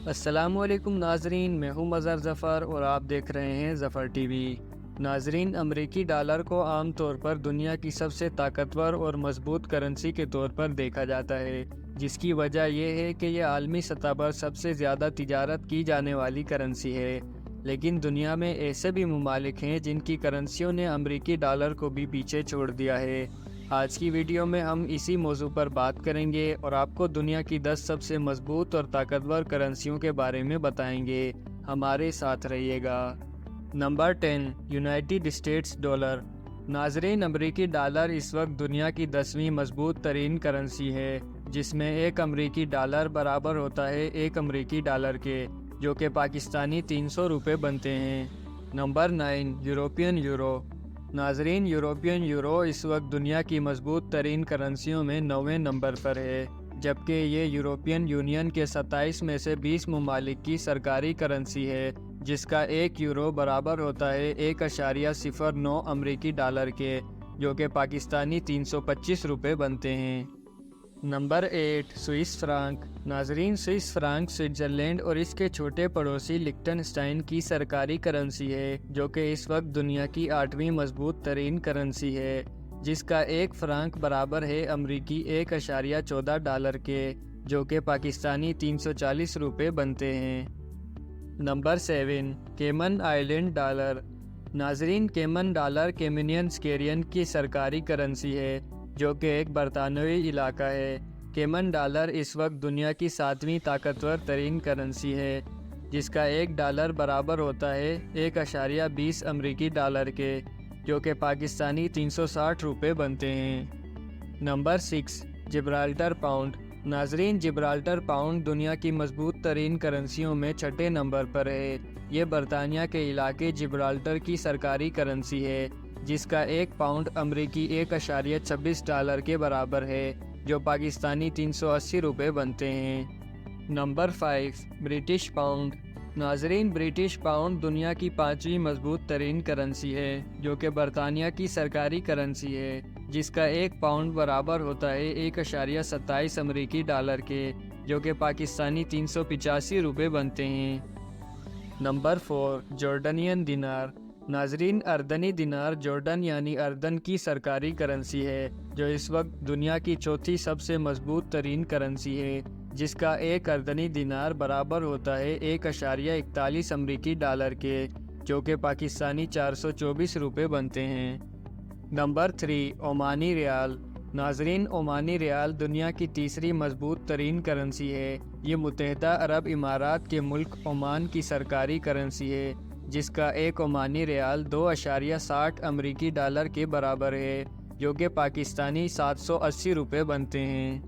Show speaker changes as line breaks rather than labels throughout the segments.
السلام علیکم ناظرین، میں ہوں مظہر ظفر اور آپ دیکھ رہے ہیں ظفر ٹی وی۔ ناظرین، امریکی ڈالر کو عام طور پر دنیا کی سب سے طاقتور اور مضبوط کرنسی کے طور پر دیکھا جاتا ہے، جس کی وجہ یہ ہے کہ یہ عالمی سطح پر سب سے زیادہ تجارت کی جانے والی کرنسی ہے۔ لیکن دنیا میں ایسے بھی ممالک ہیں جن کی کرنسیوں نے امریکی ڈالر کو بھی پیچھے چھوڑ دیا ہے۔ آج کی ویڈیو میں ہم اسی موضوع پر بات کریں گے اور آپ کو دنیا کی 10 سب سے مضبوط اور طاقتور کرنسیوں کے بارے میں بتائیں گے۔ ہمارے ساتھ رہیے گا۔ نمبر 10، یونائٹڈ اسٹیٹس ڈالر۔ ناظرین، امریکی ڈالر اس وقت دنیا کی 10ویں مضبوط ترین کرنسی ہے، جس میں ایک امریکی ڈالر برابر ہوتا ہے ایک امریکی ڈالر کے، جو کہ پاکستانی 300 روپے بنتے ہیں۔ Number 9، European euro. ناظرین، یورپین یورو اس وقت دنیا کی مضبوط ترین کرنسیوں میں 9ویں نمبر پر ہے، جبکہ یہ یورپین یونین کے 27 میں سے 20 ممالک کی سرکاری کرنسی ہے، جس کا ایک یورو برابر ہوتا ہے 1.09 امریکی ڈالر کے، جو کہ پاکستانی 325 روپے بنتے ہیں۔ Number 8، Swiss Franck. ناظرین، سوئس فرانک سوئٹزرلینڈ اور اس کے چھوٹے پڑوسی لکھٹنسٹائن کی سرکاری کرنسی ہے، جو کہ اس وقت دنیا کی 8ویں مضبوط ترین کرنسی ہے، جس کا ایک فرانک برابر ہے امریکی 1.14 ڈالر کے، جو کہ پاکستانی 340 روپے بنتے ہیں۔ نمبر 7، کیمن آئیلینڈ ڈالر۔ ناظرین، کیمن ڈالر کیمینین کیرین کی سرکاری کرنسی ہے، جو کہ ایک برطانوی علاقہ ہے۔ کیمن ڈالر اس وقت دنیا کی 7ویں طاقتور ترین کرنسی ہے، جس کا ایک ڈالر برابر ہوتا ہے 1.20 امریکی ڈالر کے، جو کہ پاکستانی 360 روپے بنتے ہیں۔ Number 6، Gibraltar pound. ناظرین، جبرالٹر پاؤنڈ دنیا کی مضبوط ترین کرنسیوں میں 6 نمبر پر ہے۔ یہ برطانیہ کے علاقے جبرالٹر کی سرکاری کرنسی ہے، جس کا ایک پاؤنڈ امریکی 1.26 ڈالر کے برابر ہے، جو پاکستانی 380 روپے بنتے ہیں۔ Number 5، British pound. ناظرین، برٹش پاؤنڈ دنیا کی 5ویں مضبوط ترین کرنسی ہے، جو کہ برطانیہ کی سرکاری کرنسی ہے، جس کا ایک پاؤنڈ برابر ہوتا ہے 1.27 امریکی ڈالر کے، جو کہ پاکستانی 385 روپے بنتے ہیں۔ نمبر 4، جورڈنین دینار۔ ناظرین، اردنی دینار جورڈن یعنی اردن کی سرکاری کرنسی ہے، جو اس وقت دنیا کی 4تھی سب سے مضبوط ترین کرنسی ہے، جس کا ایک اردنی دینار برابر ہوتا ہے 1.41 امریکی ڈالر کے، جو کہ پاکستانی 424 روپے بنتے ہیں۔ نمبر 3، عمانی ریال۔ ناظرین، عمانی ریال دنیا کی 3ری مضبوط ترین کرنسی ہے۔ یہ متحدہ عرب امارات کے ملک عمان کی سرکاری کرنسی ہے، جس کا ایک عمانی ریال 2.60 امریکی ڈالر کے برابر ہے، جو کہ پاکستانی 780 روپے بنتے ہیں۔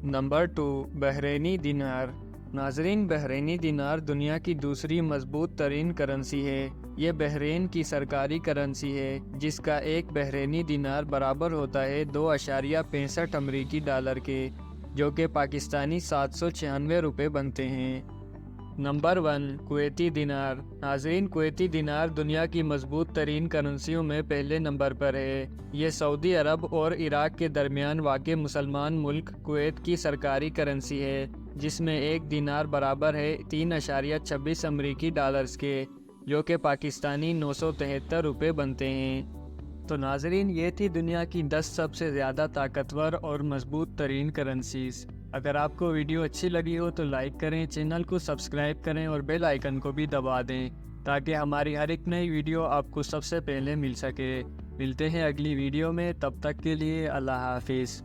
نمبر 2، بحرینی دینار۔ ناظرین، بحرینی دینار دنیا کی 2ری مضبوط ترین کرنسی ہے۔ یہ بحرین کی سرکاری کرنسی ہے، جس کا ایک بحرینی دینار برابر ہوتا ہے 2.65 امریکی ڈالر کے، جو کہ پاکستانی 796 روپے بنتے ہیں۔ نمبر 1، کویتی دینار۔ ناظرین، کویتی دینار دنیا کی مضبوط ترین کرنسیوں میں پہلے نمبر پر ہے۔ یہ سعودی عرب اور عراق کے درمیان واقع مسلمان ملک کویت کی سرکاری کرنسی ہے، جس میں ایک دینار برابر ہے 3.26 امریکی ڈالرز کے، جو کہ پاکستانی 973 روپے بنتے ہیں۔ تو ناظرین، یہ تھی دنیا کی 10 سب سے زیادہ طاقتور اور مضبوط ترین کرنسیز۔ اگر آپ کو ویڈیو اچھی لگی ہو تو لائک کریں، چینل کو سبسکرائب کریں اور بیل آئیکن کو بھی دبا دیں، تاکہ ہماری ہر ایک نئی ویڈیو آپ کو سب سے پہلے مل سکے۔ ملتے ہیں اگلی ویڈیو میں، تب تک کے لیے اللہ حافظ۔